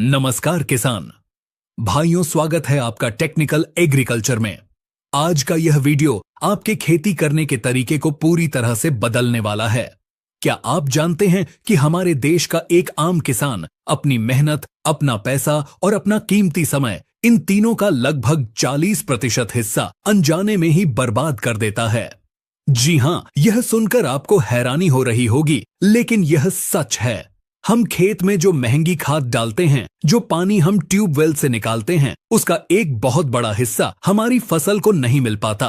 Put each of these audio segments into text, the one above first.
नमस्कार किसान भाइयों, स्वागत है आपका टेक्निकल एग्रीकल्चर में। आज का यह वीडियो आपके खेती करने के तरीके को पूरी तरह से बदलने वाला है। क्या आप जानते हैं कि हमारे देश का एक आम किसान अपनी मेहनत, अपना पैसा और अपना कीमती समय, इन तीनों का लगभग 40% हिस्सा अनजाने में ही बर्बाद कर देता है। जी हां, यह सुनकर आपको हैरानी हो रही होगी, लेकिन यह सच है। हम खेत में जो महंगी खाद डालते हैं, जो पानी हम ट्यूबवेल से निकालते हैं, उसका एक बहुत बड़ा हिस्सा हमारी फसल को नहीं मिल पाता।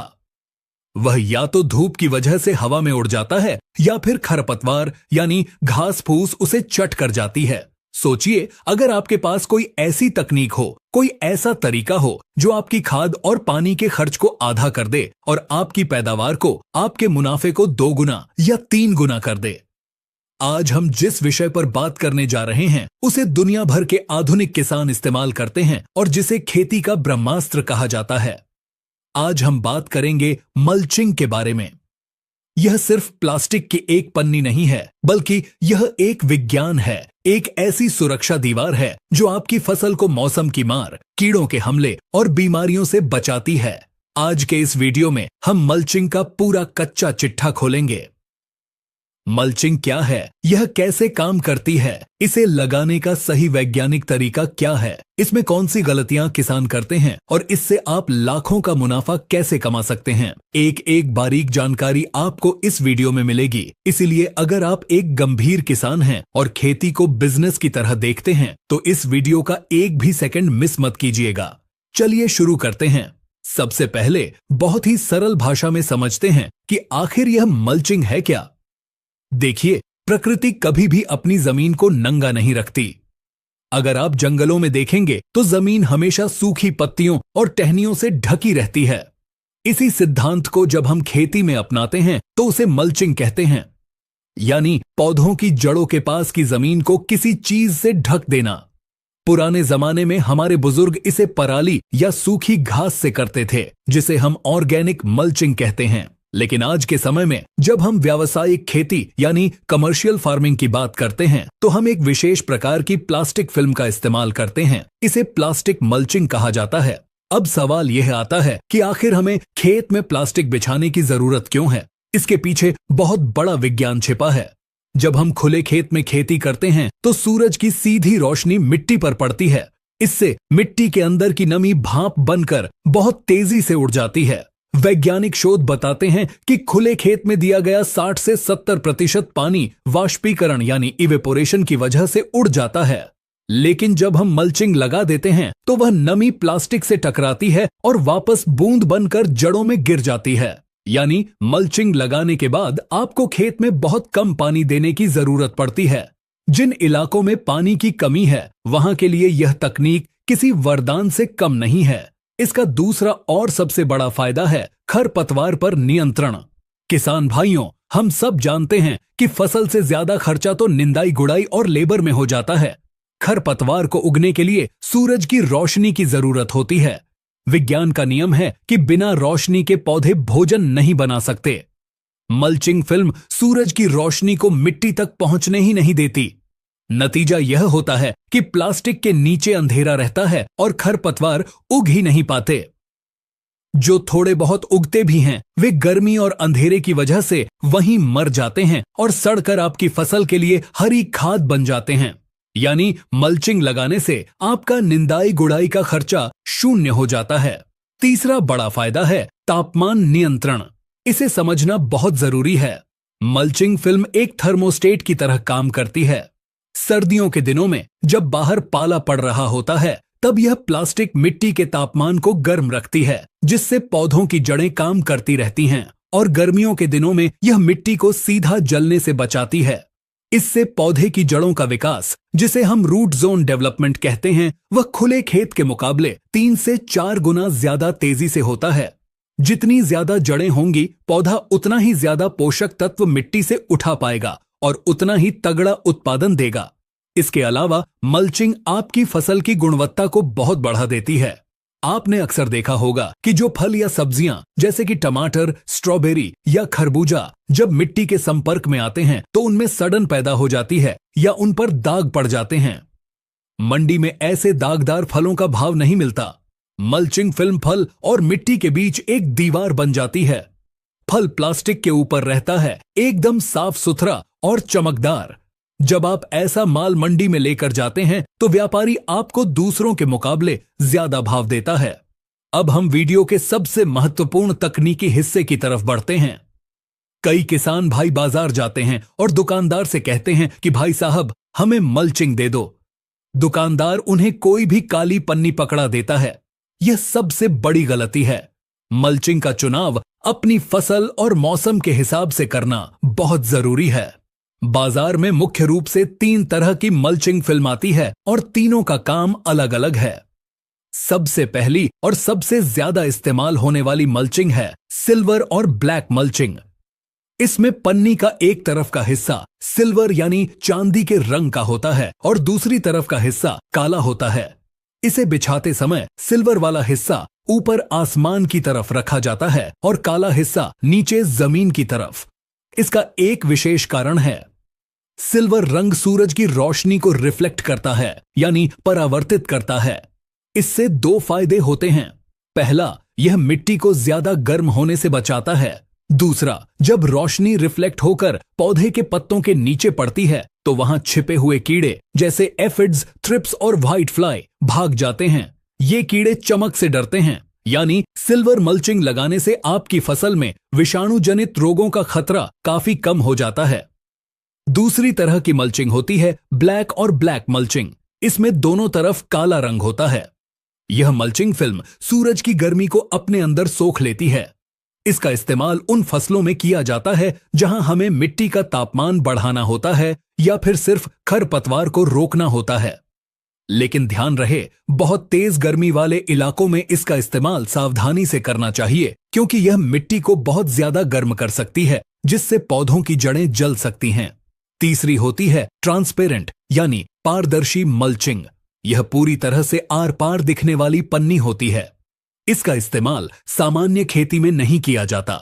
वह या तो धूप की वजह से हवा में उड़ जाता है या फिर खरपतवार यानी घास फूस उसे चट कर जाती है। सोचिए, अगर आपके पास कोई ऐसी तकनीक हो, कोई ऐसा तरीका हो जो आपकी खाद और पानी के खर्च को आधा कर दे और आपकी पैदावार को, आपके मुनाफे को 2 गुना या 3 गुना कर दे। आज हम जिस विषय पर बात करने जा रहे हैं उसे दुनिया भर के आधुनिक किसान इस्तेमाल करते हैं और जिसे खेती का ब्रह्मास्त्र कहा जाता है। आज हम बात करेंगे मल्चिंग के बारे में। यह सिर्फ प्लास्टिक की एक पन्नी नहीं है, बल्कि यह एक विज्ञान है, एक ऐसी सुरक्षा दीवार है जो आपकी फसल को मौसम की मार, कीड़ों के हमले और बीमारियों से बचाती है। आज के इस वीडियो में हम मल्चिंग का पूरा कच्चा चिट्ठा खोलेंगे। मल्चिंग क्या है, यह कैसे काम करती है, इसे लगाने का सही वैज्ञानिक तरीका क्या है, इसमें कौन सी गलतियां किसान करते हैं और इससे आप लाखों का मुनाफा कैसे कमा सकते हैं। एक एक बारीक जानकारी आपको इस वीडियो में मिलेगी। इसीलिए अगर आप एक गंभीर किसान हैं और खेती को बिजनेस की तरह देखते हैं तो इस वीडियो का एक भी सेकंड मिस मत कीजिएगा। चलिए शुरू करते हैं। सबसे पहले बहुत ही सरल भाषा में समझते हैं कि आखिर यह मल्चिंग है क्या। देखिए, प्रकृति कभी भी अपनी जमीन को नंगा नहीं रखती। अगर आप जंगलों में देखेंगे तो जमीन हमेशा सूखी पत्तियों और टहनियों से ढकी रहती है। इसी सिद्धांत को जब हम खेती में अपनाते हैं तो उसे मल्चिंग कहते हैं, यानी पौधों की जड़ों के पास की जमीन को किसी चीज से ढक देना। पुराने जमाने में हमारे बुजुर्ग इसे पराली या सूखी घास से करते थे, जिसे हम ऑर्गेनिक मल्चिंग कहते हैं। लेकिन आज के समय में जब हम व्यावसायिक खेती यानी कमर्शियल फार्मिंग की बात करते हैं तो हम एक विशेष प्रकार की प्लास्टिक फिल्म का इस्तेमाल करते हैं। इसे प्लास्टिक मल्चिंग कहा जाता है। अब सवाल यह आता है कि आखिर हमें खेत में प्लास्टिक बिछाने की जरूरत क्यों है। इसके पीछे बहुत बड़ा विज्ञान छिपा है। जब हम खुले खेत में खेती करते हैं तो सूरज की सीधी रोशनी मिट्टी पर पड़ती है। इससे मिट्टी के अंदर की नमी भाप बनकर बहुत तेजी से उड़ जाती है। वैज्ञानिक शोध बताते हैं कि खुले खेत में दिया गया 60 से 70% पानी वाष्पीकरण यानी इवेपोरेशन की वजह से उड़ जाता है। लेकिन जब हम मल्चिंग लगा देते हैं तो वह नमी प्लास्टिक से टकराती है और वापस बूंद बनकर जड़ों में गिर जाती है। यानी मल्चिंग लगाने के बाद आपको खेत में बहुत कम पानी देने की जरूरत पड़ती है। जिन इलाकों में पानी की कमी है वहां के लिए यह तकनीक किसी वरदान से कम नहीं है। इसका दूसरा और सबसे बड़ा फायदा है खरपतवार पर नियंत्रण। किसान भाइयों, हम सब जानते हैं कि फसल से ज्यादा खर्चा तो निंदाई गुड़ाई और लेबर में हो जाता है। खरपतवार को उगने के लिए सूरज की रोशनी की जरूरत होती है। विज्ञान का नियम है कि बिना रोशनी के पौधे भोजन नहीं बना सकते। मल्चिंग फिल्म सूरज की रोशनी को मिट्टी तक पहुंचने ही नहीं देती। नतीजा यह होता है कि प्लास्टिक के नीचे अंधेरा रहता है और खरपतवार उग ही नहीं पाते। जो थोड़े बहुत उगते भी हैं, वे गर्मी और अंधेरे की वजह से वहीं मर जाते हैं और सड़कर आपकी फसल के लिए हरी खाद बन जाते हैं। यानी मल्चिंग लगाने से आपका निंदाई गुड़ाई का खर्चा शून्य हो जाता है। तीसरा बड़ा फायदा है तापमान नियंत्रण। इसे समझना बहुत जरूरी है। मल्चिंग फिल्म एक थर्मोस्टेट की तरह काम करती है। सर्दियों के दिनों में जब बाहर पाला पड़ रहा होता है तब यह प्लास्टिक मिट्टी के तापमान को गर्म रखती है, जिससे पौधों की जड़ें काम करती रहती हैं, और गर्मियों के दिनों में यह मिट्टी को सीधा जलने से बचाती है। इससे पौधे की जड़ों का विकास, जिसे हम रूट जोन डेवलपमेंट कहते हैं, वह खुले खेत के मुकाबले 3 से 4 गुना ज्यादा तेजी से होता है। जितनी ज्यादा जड़ें होंगी, पौधा उतना ही ज्यादा पोषक तत्व मिट्टी से उठा पाएगा और उतना ही तगड़ा उत्पादन देगा। इसके अलावा मल्चिंग आपकी फसल की गुणवत्ता को बहुत बढ़ा देती है। आपने अक्सर देखा होगा कि जो फल या सब्जियां जैसे कि टमाटर, स्ट्रॉबेरी या खरबूजा जब मिट्टी के संपर्क में आते हैं तो उनमें सड़न पैदा हो जाती है या उन पर दाग पड़ जाते हैं। मंडी में ऐसे दागदार फलों का भाव नहीं मिलता। मल्चिंग फिल्म फल और मिट्टी के बीच एक दीवार बन जाती है। फल प्लास्टिक के ऊपर रहता है, एकदम साफ सुथरा और चमकदार। जब आप ऐसा माल मंडी में लेकर जाते हैं तो व्यापारी आपको दूसरों के मुकाबले ज्यादा भाव देता है। अब हम वीडियो के सबसे महत्वपूर्ण तकनीकी हिस्से की तरफ बढ़ते हैं। कई किसान भाई बाजार जाते हैं और दुकानदार से कहते हैं कि भाई साहब हमें मल्चिंग दे दो। दुकानदार उन्हें कोई भी काली पन्नी पकड़ा देता है। यह सबसे बड़ी गलती है। मल्चिंग का चुनाव अपनी फसल और मौसम के हिसाब से करना बहुत जरूरी है। बाजार में मुख्य रूप से 3 तरह की मल्चिंग फिल्म आती है और तीनों का काम अलग अलग है। सबसे पहली और सबसे ज्यादा इस्तेमाल होने वाली मल्चिंग है सिल्वर और ब्लैक मल्चिंग। इसमें पन्नी का एक तरफ का हिस्सा सिल्वर यानी चांदी के रंग का होता है और दूसरी तरफ का हिस्सा काला होता है। इसे बिछाते समय सिल्वर वाला हिस्सा ऊपर आसमान की तरफ रखा जाता है और काला हिस्सा नीचे जमीन की तरफ। इसका एक विशेष कारण है, सिल्वर रंग सूरज की रोशनी को रिफ्लेक्ट करता है यानी परावर्तित करता है। इससे 2 फायदे होते हैं। पहला, यह मिट्टी को ज्यादा गर्म होने से बचाता है। दूसरा, जब रोशनी रिफ्लेक्ट होकर पौधे के पत्तों के नीचे पड़ती है तो वहां छिपे हुए कीड़े जैसे एफिड्स, थ्रिप्स और व्हाइट फ्लाई भाग जाते हैं। ये कीड़े चमक से डरते हैं, यानी सिल्वर मल्चिंग लगाने से आपकी फसल में विषाणु जनित रोगों का खतरा काफी कम हो जाता है। दूसरी तरह की मल्चिंग होती है ब्लैक और ब्लैक मल्चिंग। इसमें दोनों तरफ काला रंग होता है। यह मल्चिंग फिल्म सूरज की गर्मी को अपने अंदर सोख लेती है। इसका इस्तेमाल उन फसलों में किया जाता है जहां हमें मिट्टी का तापमान बढ़ाना होता है या फिर सिर्फ खरपतवार को रोकना होता है। लेकिन ध्यान रहे, बहुत तेज गर्मी वाले इलाकों में इसका इस्तेमाल सावधानी से करना चाहिए, क्योंकि यह मिट्टी को बहुत ज्यादा गर्म कर सकती है, जिससे पौधों की जड़ें जल सकती हैं। तीसरी होती है ट्रांसपेरेंट यानी पारदर्शी मल्चिंग। यह पूरी तरह से आर पार दिखने वाली पन्नी होती है। इसका इस्तेमाल सामान्य खेती में नहीं किया जाता।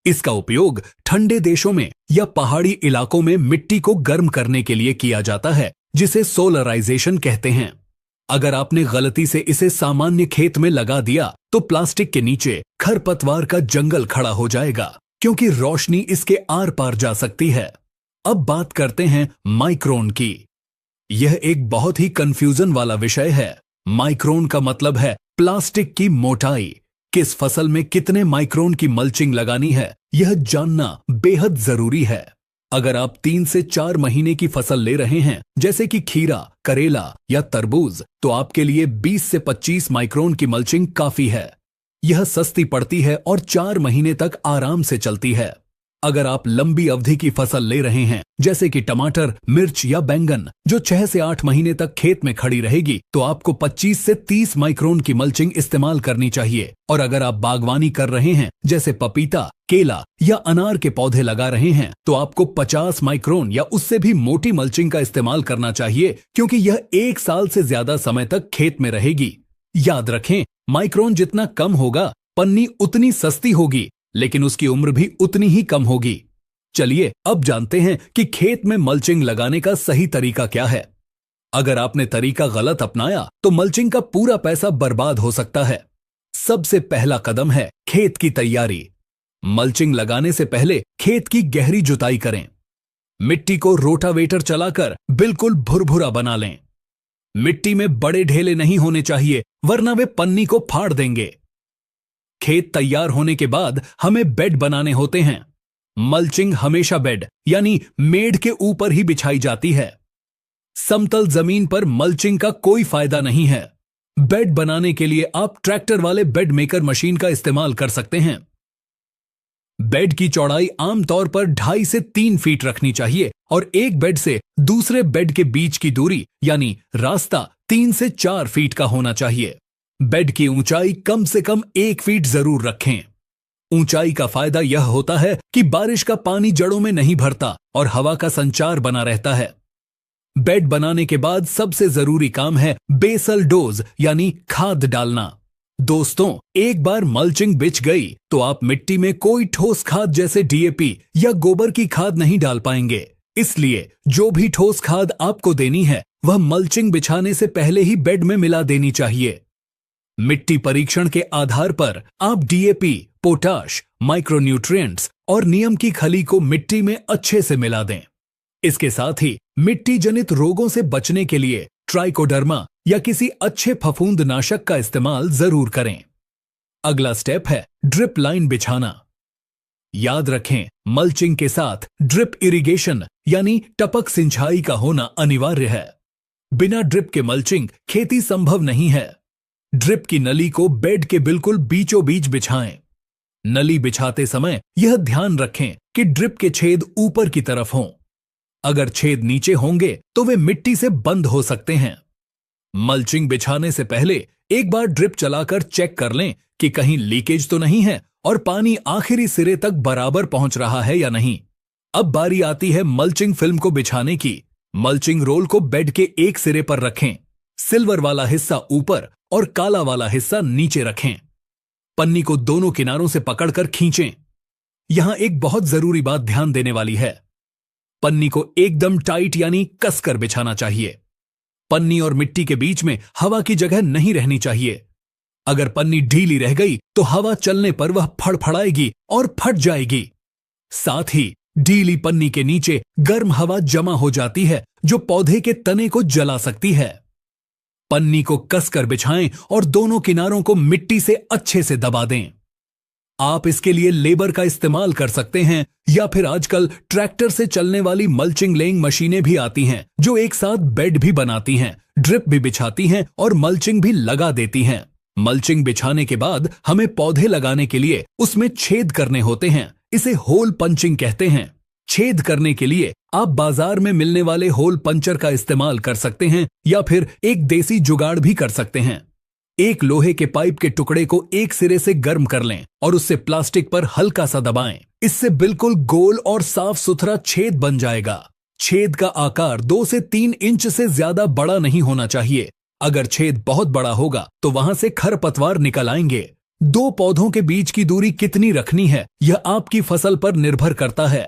इसका उपयोग ठंडे देशों में या पहाड़ी इलाकों में मिट्टी को गर्म करने के लिए किया जाता है, जिसे सोलराइजेशन कहते हैं। अगर आपने गलती से इसे सामान्य खेत में लगा दिया तो प्लास्टिक के नीचे खरपतवार का जंगल खड़ा हो जाएगा, क्योंकि रोशनी इसके आर पार जा सकती है। अब बात करते हैं माइक्रोन की। यह एक बहुत ही कंफ्यूजन वाला विषय है। माइक्रोन का मतलब है प्लास्टिक की मोटाई। किस फसल में कितने माइक्रोन की मल्चिंग लगानी है, यह जानना बेहद जरूरी है। अगर आप 3 से 4 महीने की फसल ले रहे हैं, जैसे कि खीरा, करेला या तरबूज, तो आपके लिए 20 से 25 माइक्रोन की मल्चिंग काफी है। यह सस्ती पड़ती है और 4 महीने तक आराम से चलती है। अगर आप लंबी अवधि की फसल ले रहे हैं, जैसे कि टमाटर, मिर्च या बैंगन, जो 6 से 8 महीने तक खेत में खड़ी रहेगी, तो आपको 25 से 30 माइक्रोन की मल्चिंग इस्तेमाल करनी चाहिए। और अगर आप बागवानी कर रहे हैं, जैसे पपीता, केला या अनार के पौधे लगा रहे हैं, तो आपको 50 माइक्रोन या उससे भी मोटी मल्चिंग का इस्तेमाल करना चाहिए, क्योंकि यह 1 साल से ज्यादा समय तक खेत में रहेगी। याद रखें, माइक्रोन जितना कम होगा, पन्नी उतनी सस्ती होगी, लेकिन उसकी उम्र भी उतनी ही कम होगी। चलिए अब जानते हैं कि खेत में मल्चिंग लगाने का सही तरीका क्या है। अगर आपने तरीका गलत अपनाया तो मल्चिंग का पूरा पैसा बर्बाद हो सकता है। सबसे पहला कदम है खेत की तैयारी। मल्चिंग लगाने से पहले खेत की गहरी जुताई करें। मिट्टी को रोटावेटर चलाकर बिल्कुल भुरभुरा बना लें। मिट्टी में बड़े ढेले नहीं होने चाहिए, वरना वे पन्नी को फाड़ देंगे। खेत तैयार होने के बाद हमें बेड बनाने होते हैं। मल्चिंग हमेशा बेड यानी मेड़ के ऊपर ही बिछाई जाती है। समतल जमीन पर मल्चिंग का कोई फायदा नहीं है। बेड बनाने के लिए आप ट्रैक्टर वाले बेड मेकर मशीन का इस्तेमाल कर सकते हैं। बेड की चौड़ाई आमतौर पर 2.5 से 3 फीट रखनी चाहिए और एक बेड से दूसरे बेड के बीच की दूरी यानी रास्ता 3 से 4 फीट का होना चाहिए। बेड की ऊंचाई कम से कम 1 फीट जरूर रखें। ऊंचाई का फायदा यह होता है कि बारिश का पानी जड़ों में नहीं भरता और हवा का संचार बना रहता है। बेड बनाने के बाद सबसे जरूरी काम है बेसल डोज यानी खाद डालना। दोस्तों, एक बार मल्चिंग बिछ गई तो आप मिट्टी में कोई ठोस खाद जैसे डीएपी या गोबर की खाद नहीं डाल पाएंगे। इसलिए जो भी ठोस खाद आपको देनी है वह मल्चिंग बिछाने से पहले ही बेड में मिला देनी चाहिए। मिट्टी परीक्षण के आधार पर आप डीएपी, पोटाश, माइक्रोन्यूट्रिएंट्स और नीम की खली को मिट्टी में अच्छे से मिला दें। इसके साथ ही मिट्टी जनित रोगों से बचने के लिए ट्राइकोडर्मा या किसी अच्छे फफूंदनाशक का इस्तेमाल जरूर करें। अगला स्टेप है ड्रिप लाइन बिछाना। याद रखें, मल्चिंग के साथ ड्रिप इरिगेशन यानी टपक सिंचाई का होना अनिवार्य है। बिना ड्रिप के मल्चिंग खेती संभव नहीं है। ड्रिप की नली को बेड के बिल्कुल बीचों बीच बिछाएं। नली बिछाते समय यह ध्यान रखें कि ड्रिप के छेद ऊपर की तरफ हों। अगर छेद नीचे होंगे तो वे मिट्टी से बंद हो सकते हैं। मल्चिंग बिछाने से पहले एक बार ड्रिप चलाकर चेक कर लें कि कहीं लीकेज तो नहीं है और पानी आखिरी सिरे तक बराबर पहुंच रहा है या नहीं। अब बारी आती है मल्चिंग फिल्म को बिछाने की। मल्चिंग रोल को बेड के एक सिरे पर रखें। सिल्वर वाला हिस्सा ऊपर और काला वाला हिस्सा नीचे रखें। पन्नी को दोनों किनारों से पकड़कर खींचें। यहां एक बहुत जरूरी बात ध्यान देने वाली है। पन्नी को एकदम टाइट यानी कसकर बिछाना चाहिए। पन्नी और मिट्टी के बीच में हवा की जगह नहीं रहनी चाहिए। अगर पन्नी ढीली रह गई तो हवा चलने पर वह फड़फड़ाएगी और फट जाएगी। साथ ही ढीली पन्नी के नीचे गर्म हवा जमा हो जाती है जो पौधे के तने को जला सकती है। पन्नी को कसकर बिछाएं और दोनों किनारों को मिट्टी से अच्छे से दबा दें। आप इसके लिए लेबर का इस्तेमाल कर सकते हैं या फिर आजकल ट्रैक्टर से चलने वाली मल्चिंग लेइंग मशीनें भी आती हैं जो एक साथ बेड भी बनाती हैं, ड्रिप भी बिछाती हैं और मल्चिंग भी लगा देती हैं। मल्चिंग बिछाने के बाद हमें पौधे लगाने के लिए उसमें छेद करने होते हैं। इसे होल पंचिंग कहते हैं। छेद करने के लिए आप बाजार में मिलने वाले होल पंचर का इस्तेमाल कर सकते हैं या फिर एक देसी जुगाड़ भी कर सकते हैं। एक लोहे के पाइप के टुकड़े को एक सिरे से गर्म कर लें और उससे प्लास्टिक पर हल्का सा दबाएं। इससे बिल्कुल गोल और साफ सुथरा छेद बन जाएगा। छेद का आकार 2 से 3 इंच से ज्यादा बड़ा नहीं होना चाहिए। अगर छेद बहुत बड़ा होगा तो वहां से खरपतवार निकल आएंगे। 2 पौधों के बीच की दूरी कितनी रखनी है यह आपकी फसल पर निर्भर करता है।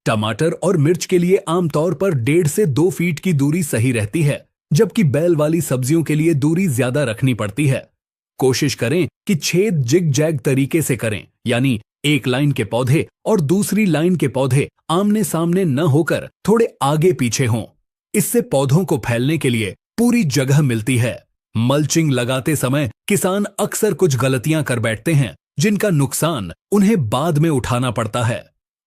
टमाटर और मिर्च के लिए आमतौर पर 1.5 से 2 फीट की दूरी सही रहती है, जबकि बैल वाली सब्जियों के लिए दूरी ज्यादा रखनी पड़ती है। कोशिश करें कि छेद जिग जैग तरीके से करें, यानी एक लाइन के पौधे और दूसरी लाइन के पौधे आमने सामने न होकर थोड़े आगे पीछे हों। इससे पौधों को फैलने के लिए पूरी जगह मिलती है। मल्चिंग लगाते समय किसान अक्सर कुछ गलतियां कर बैठते हैं जिनका नुकसान उन्हें बाद में उठाना पड़ता है।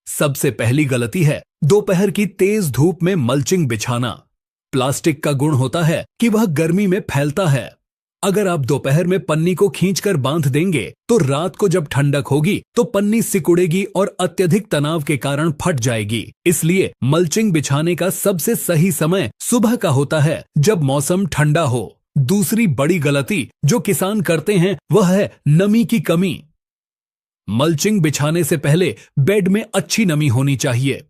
सबसे पहली गलती है दोपहर की तेज धूप में मल्चिंग बिछाना। प्लास्टिक का गुण होता है कि वह गर्मी में फैलता है। अगर आप दोपहर में पन्नी को खींचकर बांध देंगे तो रात को जब ठंडक होगी तो पन्नी सिकुड़ेगी और अत्यधिक तनाव के कारण फट जाएगी। इसलिए मल्चिंग बिछाने का सबसे सही समय सुबह का होता है जब मौसम ठंडा हो। दूसरी बड़ी गलती जो किसान करते हैं वह है नमी की कमी। मल्चिंग बिछाने से पहले बेड में अच्छी नमी होनी चाहिए।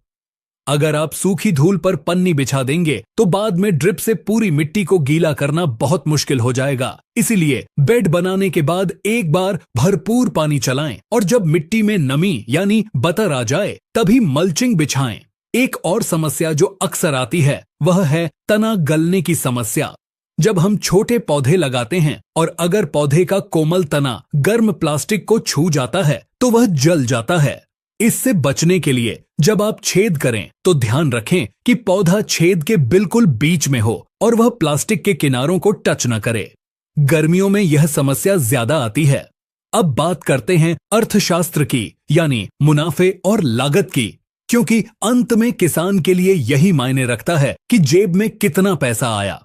अगर आप सूखी धूल पर पन्नी बिछा देंगे तो बाद में ड्रिप से पूरी मिट्टी को गीला करना बहुत मुश्किल हो जाएगा। इसीलिए बेड बनाने के बाद एक बार भरपूर पानी चलाएं और जब मिट्टी में नमी यानी बतर आ जाए तभी मल्चिंग बिछाएं। एक और समस्या जो अक्सर आती है वह है तना गलने की समस्या। जब हम छोटे पौधे लगाते हैं और अगर पौधे का कोमल तना गर्म प्लास्टिक को छू जाता है तो वह जल जाता है। इससे बचने के लिए जब आप छेद करें तो ध्यान रखें कि पौधा छेद के बिल्कुल बीच में हो और वह प्लास्टिक के किनारों को टच न करे। गर्मियों में यह समस्या ज्यादा आती है। अब बात करते हैं अर्थशास्त्र की, यानी मुनाफे और लागत की, क्योंकि अंत में किसान के लिए यही मायने रखता है कि जेब में कितना पैसा आया।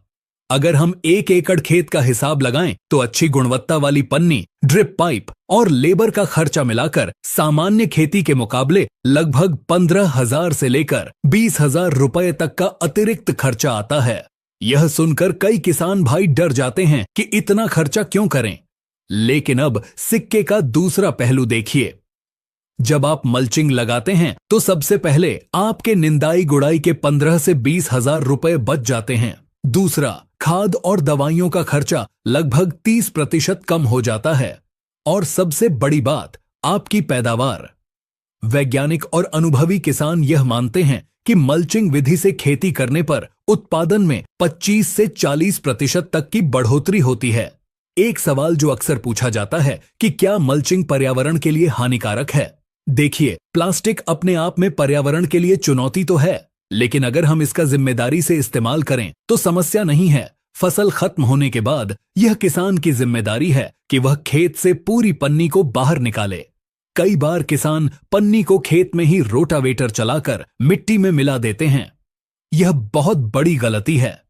अगर हम 1 एकड़ खेत का हिसाब लगाएं तो अच्छी गुणवत्ता वाली पन्नी, ड्रिप पाइप और लेबर का खर्चा मिलाकर सामान्य खेती के मुकाबले लगभग 15,000 से लेकर 20,000 रुपए तक का अतिरिक्त खर्चा आता है। यह सुनकर कई किसान भाई डर जाते हैं कि इतना खर्चा क्यों करें। लेकिन अब सिक्के का दूसरा पहलू देखिए। जब आप मल्चिंग लगाते हैं तो सबसे पहले आपके निंदाई गुड़ाई के 15 से 20,000 रुपए बच जाते हैं। दूसरा, खाद और दवाइयों का खर्चा लगभग 30% कम हो जाता है। और सबसे बड़ी बात, आपकी पैदावार। वैज्ञानिक और अनुभवी किसान यह मानते हैं कि मल्चिंग विधि से खेती करने पर उत्पादन में 25 से 40% तक की बढ़ोतरी होती है। एक सवाल जो अक्सर पूछा जाता है कि क्या मल्चिंग पर्यावरण के लिए हानिकारक है? देखिए, प्लास्टिक अपने आप में पर्यावरण के लिए चुनौती तो है, लेकिन अगर हम इसका जिम्मेदारी से इस्तेमाल करें तो समस्या नहीं है। फसल खत्म होने के बाद यह किसान की जिम्मेदारी है कि वह खेत से पूरी पन्नी को बाहर निकाले। कई बार किसान पन्नी को खेत में ही रोटावेटर चलाकर मिट्टी में मिला देते हैं। यह बहुत बड़ी गलती है।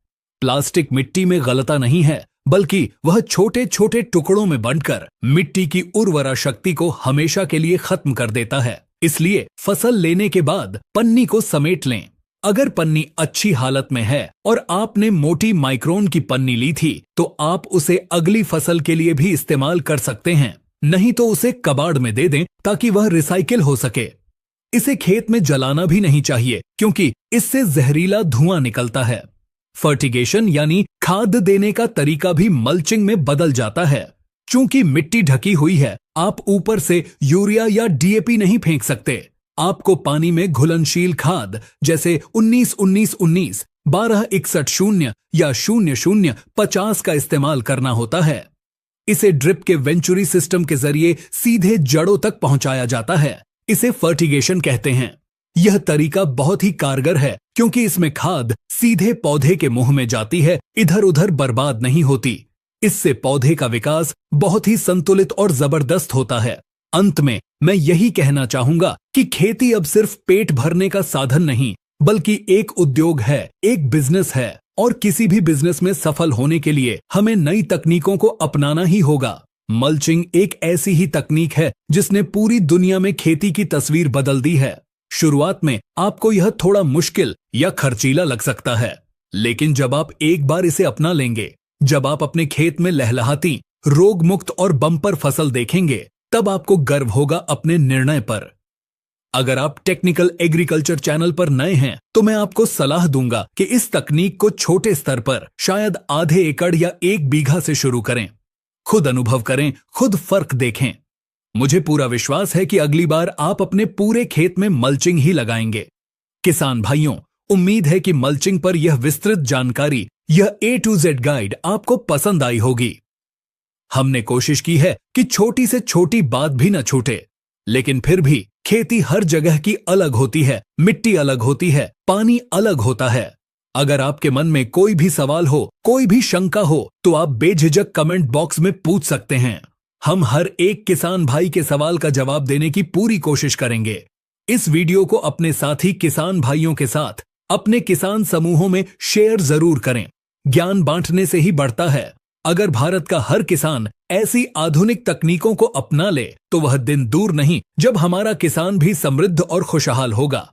प्लास्टिक मिट्टी में गलता नहीं है, बल्कि वह छोटे छोटे टुकड़ों में बंटकर मिट्टी की उर्वरा शक्ति को हमेशा के लिए खत्म कर देता है। इसलिए फसल लेने के बाद पन्नी को समेट लें। अगर पन्नी अच्छी हालत में है और आपने मोटी माइक्रोन की पन्नी ली थी तो आप उसे अगली फसल के लिए भी इस्तेमाल कर सकते हैं, नहीं तो उसे कबाड़ में दे दें ताकि वह रिसाइकिल हो सके। इसे खेत में जलाना भी नहीं चाहिए क्योंकि इससे जहरीला धुआं निकलता है। फर्टिगेशन यानी खाद देने का तरीका भी मल्चिंग में बदल जाता है। चूंकि मिट्टी ढकी हुई है, आप ऊपर से यूरिया या डीएपी नहीं फेंक सकते। आपको पानी में घुलनशील खाद जैसे 19-19-19, 12-61-0 या 00-50 का इस्तेमाल करना होता है। इसे ड्रिप के वेंचुरी सिस्टम के जरिए सीधे जड़ों तक पहुंचाया जाता है। इसे फर्टिगेशन कहते हैं। यह तरीका बहुत ही कारगर है क्योंकि इसमें खाद सीधे पौधे के मुंह में जाती है, इधर उधर बर्बाद नहीं होती। इससे पौधे का विकास बहुत ही संतुलित और जबरदस्त होता है। अंत में मैं यही कहना चाहूंगा कि खेती अब सिर्फ पेट भरने का साधन नहीं, बल्कि एक उद्योग है, एक बिजनेस है, और किसी भी बिजनेस में सफल होने के लिए हमें नई तकनीकों को अपनाना ही होगा। मल्चिंग एक ऐसी ही तकनीक है जिसने पूरी दुनिया में खेती की तस्वीर बदल दी है। शुरुआत में आपको यह थोड़ा मुश्किल या खर्चीला लग सकता है, लेकिन जब आप एक बार इसे अपना लेंगे, जब आप अपने खेत में लहलहाती, रोग मुक्त और बम्पर फसल देखेंगे, तब आपको गर्व होगा अपने निर्णय पर। अगर आप टेक्निकल एग्रीकल्चर चैनल पर नए हैं तो मैं आपको सलाह दूंगा कि इस तकनीक को छोटे स्तर पर, शायद आधे एकड़ या 1 बीघा से शुरू करें। खुद अनुभव करें, खुद फर्क देखें। मुझे पूरा विश्वास है कि अगली बार आप अपने पूरे खेत में मल्चिंग ही लगाएंगे। किसान भाइयों, उम्मीद है कि मल्चिंग पर यह विस्तृत जानकारी, यह A to Z गाइड आपको पसंद आई होगी। हमने कोशिश की है कि छोटी से छोटी बात भी न छूटे, लेकिन फिर भी खेती हर जगह की अलग होती है, मिट्टी अलग होती है, पानी अलग होता है। अगर आपके मन में कोई भी सवाल हो, कोई भी शंका हो, तो आप बेझिझक कमेंट बॉक्स में पूछ सकते हैं। हम हर एक किसान भाई के सवाल का जवाब देने की पूरी कोशिश करेंगे। इस वीडियो को अपने साथी किसान भाइयों के साथ, अपने किसान समूहों में शेयर जरूर करें। ज्ञान बांटने से ही बढ़ता है। अगर भारत का हर किसान ऐसी आधुनिक तकनीकों को अपना ले तो वह दिन दूर नहीं जब हमारा किसान भी समृद्ध और खुशहाल होगा।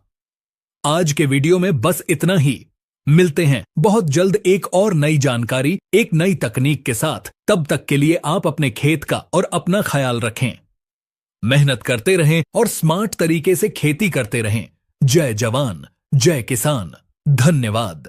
आज के वीडियो में बस इतना ही। मिलते हैं बहुत जल्द एक और नई जानकारी, एक नई तकनीक के साथ। तब तक के लिए आप अपने खेत का और अपना ख्याल रखें। मेहनत करते रहें और स्मार्ट तरीके से खेती करते रहें। जय जवान, जय किसान। धन्यवाद।